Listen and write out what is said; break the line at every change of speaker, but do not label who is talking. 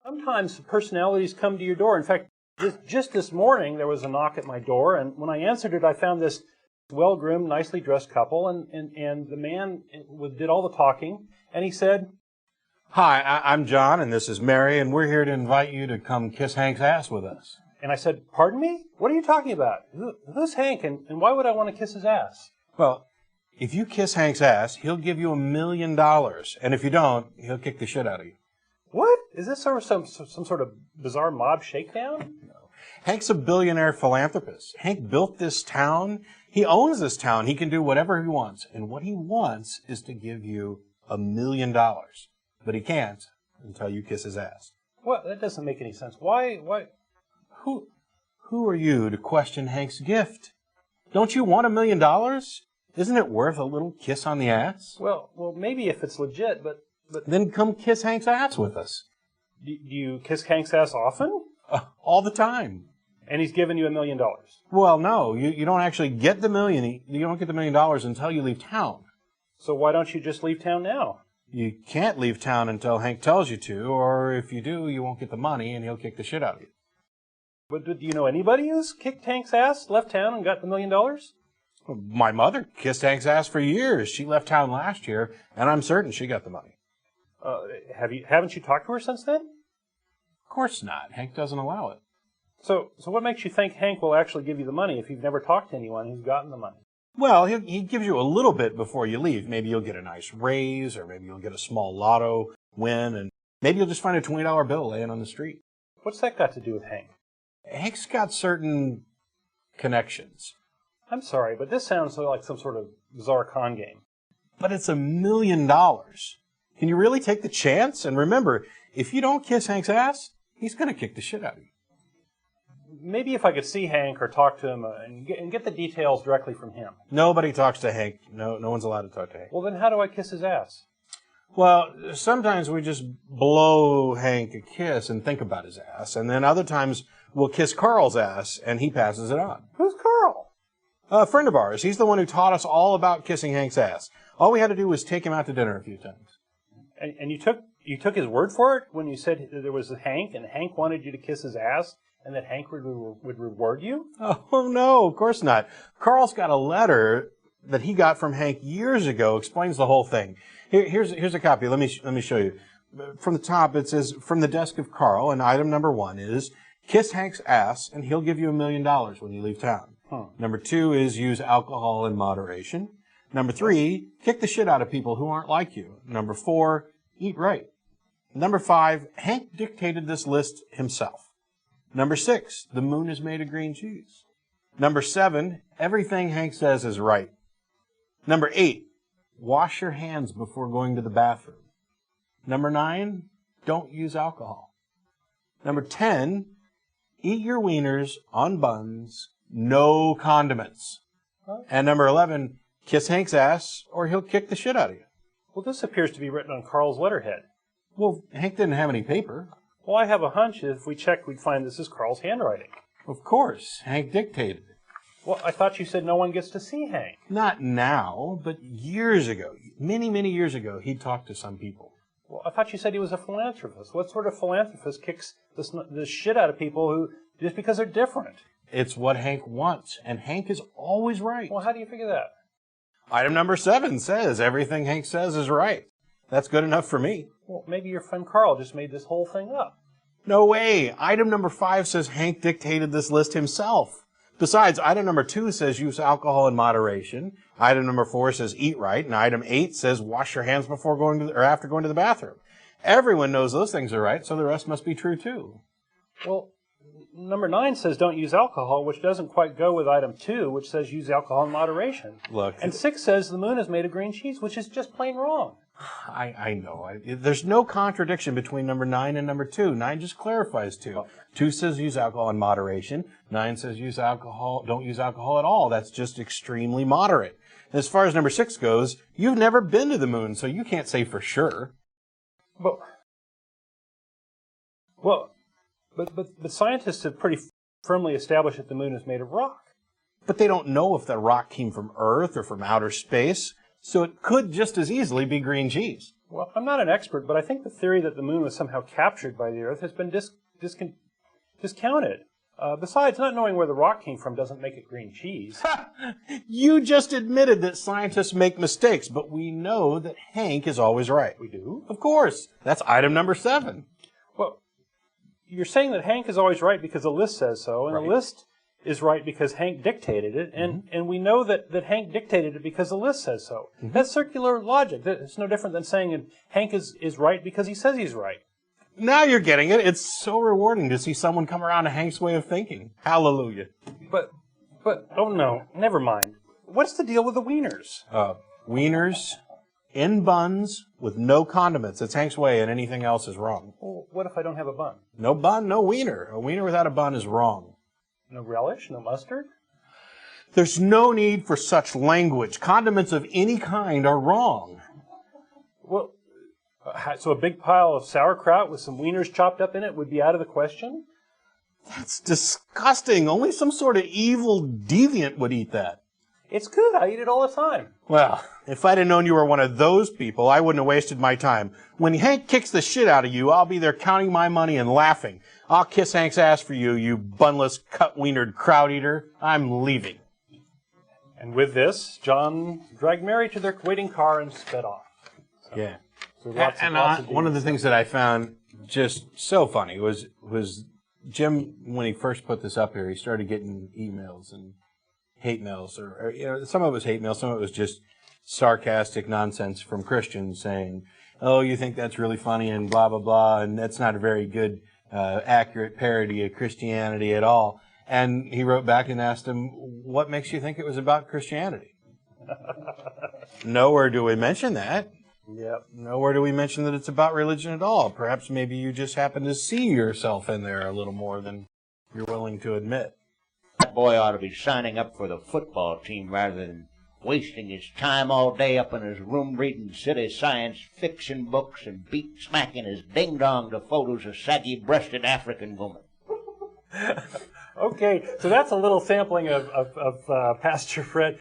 Sometimes personalities come to your door. In fact, just this morning there was a knock at my door, and when I answered it, I found this well-groomed, nicely dressed couple, and the man did all the talking, and he said,
"Hi, I'm John, and this is Mary, and we're here to invite you to come kiss Hank's ass with us."
And I said, "Pardon me? What are you talking about? Who's Hank, and why would I want to kiss his ass?"
Well, if you kiss Hank's ass, he'll give you $1 million, and if you don't, he'll kick the shit out of you.
What? Is this some sort of bizarre mob shakedown?
No. Hank's a billionaire philanthropist. Hank built this town. He owns this town. He can do whatever he wants, and what he wants is to give you $1 million. But he can't until you kiss his ass.
Well, that doesn't make any sense. Why?
Who are you to question Hank's gift? Don't you want $1 million? Isn't it worth a little kiss on the ass?
Well, maybe if it's legit, but...
Then come kiss Hank's ass with us.
Do you kiss Hank's ass often?
All the time.
And he's given you $1 million?
Well, no. You don't actually get the million. You don't get the $1 million until you leave town.
So why don't you just leave town now?
You can't leave town until Hank tells you to, or if you do, you won't get the money and he'll kick the shit out of you.
But do you know anybody who's kicked Hank's ass, left town, and got the $1 million?
My mother kissed Hank's ass for years. She left town last year, and I'm certain she got the money.
Haven't you talked to her since then?
Of course not. Hank doesn't allow it.
So what makes you think Hank will actually give you the money if you've never talked to anyone who's gotten the money?
Well, he gives you a little bit before you leave. Maybe you'll get a nice raise, or maybe you'll get a small lotto win, and maybe you'll just find a $20 bill laying on the street.
What's that got to do with Hank?
Hank's got certain connections.
I'm sorry, but this sounds like some sort of bizarre con game.
But it's $1 million. Can you really take the chance? And remember, if you don't kiss Hank's ass, he's going to kick the shit out of you.
Maybe if I could see Hank or talk to him and get the details directly from him.
Nobody talks to Hank. No one's allowed to talk to Hank.
Well, then how do I kiss his ass?
Well, sometimes we just blow Hank a kiss and think about his ass. And then other times we'll kiss Carl's ass and he passes it on.
Who's Carl?
A friend of ours. He's the one who taught us all about kissing Hank's ass. All we had to do was take him out to dinner a few times.
And you took his word for it when you said there was a Hank and Hank wanted you to kiss his ass and that Hank would reward you?
Oh, no, of course not. Carl's got a letter that he got from Hank years ago, explains the whole thing. Here's a copy. Let me show you. From the top, it says, "From the desk of Carl," and item number 1 is, "Kiss Hank's ass, and he'll give you $1 million when you leave town." Number 2 is, "Use alcohol in moderation." Number 3, "Kick the shit out of people who aren't like you." Number 4, "Eat right." Number 5, Hank dictated this list himself. Number 6, the moon is made of green cheese. Number 7, everything Hank says is right. Number 8, wash your hands before going to the bathroom. Number 9, don't use alcohol. Number 10, eat your wieners on buns, no condiments. And number 11, kiss Hank's ass or he'll kick the shit out of you.
Well, this appears to be written on Carl's letterhead.
Well, Hank didn't have any paper.
Well, I have a hunch if we checked, we'd find this is Carl's handwriting.
Of course. Hank dictated it.
Well, I thought you said no one gets to see Hank.
Not now, but years ago, many, many years ago, he talked to some people.
Well, I thought you said he was a philanthropist. What sort of philanthropist kicks the shit out of people who just because they're different?
It's what Hank wants, and Hank is always right.
Well, how do you figure that?
Item number 7 says everything Hank says is right. That's good enough for me.
Well, maybe your friend Carl just made this whole thing up.
No way. Item number 5 says Hank dictated this list himself. Besides, item number 2 says use alcohol in moderation. Item number 4 says eat right. And item 8 says wash your hands before going to or after going to the bathroom. Everyone knows those things are right, so the rest must be true too.
Well, number 9 says don't use alcohol, which doesn't quite go with item 2, which says use alcohol in moderation.
Look.
And 6 says the moon is made of green cheese, which is just plain wrong.
I know. There's no contradiction between number 9 and number 2. 9 just clarifies 2. 2 says use alcohol in moderation. 9 says don't use alcohol at all. That's just extremely moderate. As far as number 6 goes, you've never been to the moon, so you can't say for sure.
But scientists have pretty firmly established that the moon is made of rock.
But they don't know if that rock came from Earth or from outer space. So it could just as easily be green cheese.
Well, I'm not an expert, but I think the theory that the moon was somehow captured by the Earth has been discounted. Besides, not knowing where the rock came from doesn't make it green cheese.
You just admitted that scientists make mistakes, but we know that Hank is always right.
We do?
Of course. That's item number 7.
Well, you're saying that Hank is always right because the list says so, and
Right.
the list is right because Hank dictated it, and we know that Hank dictated it because the list says so. That's circular logic. It's no different than saying Hank is right because he says he's right.
Now you're getting it. It's so rewarding to see someone come around to Hank's way of thinking. Hallelujah.
But, oh no, never mind. What's the deal with the wieners?
Wieners in buns with no condiments. It's Hank's way, and anything else is wrong.
Well, what if I don't have a bun?
No bun, no wiener. A wiener without a bun is wrong.
No relish? No mustard?
There's no need for such language. Condiments of any kind are wrong.
Well, so a big pile of sauerkraut with some wieners chopped up in it would be out of the question?
That's disgusting. Only some sort of evil deviant would eat that.
It's good. I eat it all the time.
Well, if I'd have known you were one of those people, I wouldn't have wasted my time. When Hank kicks the shit out of you, I'll be there counting my money and laughing. I'll kiss Hank's ass for you, you bunless, cut-wienered crowd eater. I'm leaving.
And with this, John dragged Mary to their waiting car and sped off.
Yeah.
So
One of the things that I found just so funny was Jim, when he first put this up here, he started getting emails and hate mails, or some of it was hate mail, some of it was just sarcastic nonsense from Christians saying, oh, you think that's really funny and blah, blah, blah, and that's not a very good, accurate parody of Christianity at all. And he wrote back and asked him, what makes you think it was about Christianity? Nowhere do we mention that.
Yep.
Nowhere do we mention that it's about religion at all. Perhaps maybe you just happen to see yourself in there a little more than you're willing to admit.
That boy ought to be signing up for the football team rather than wasting his time all day up in his room reading silly science fiction books and smacking his ding-dong to photos of saggy-breasted African women.
Okay, so that's a little sampling of Pastor Fred.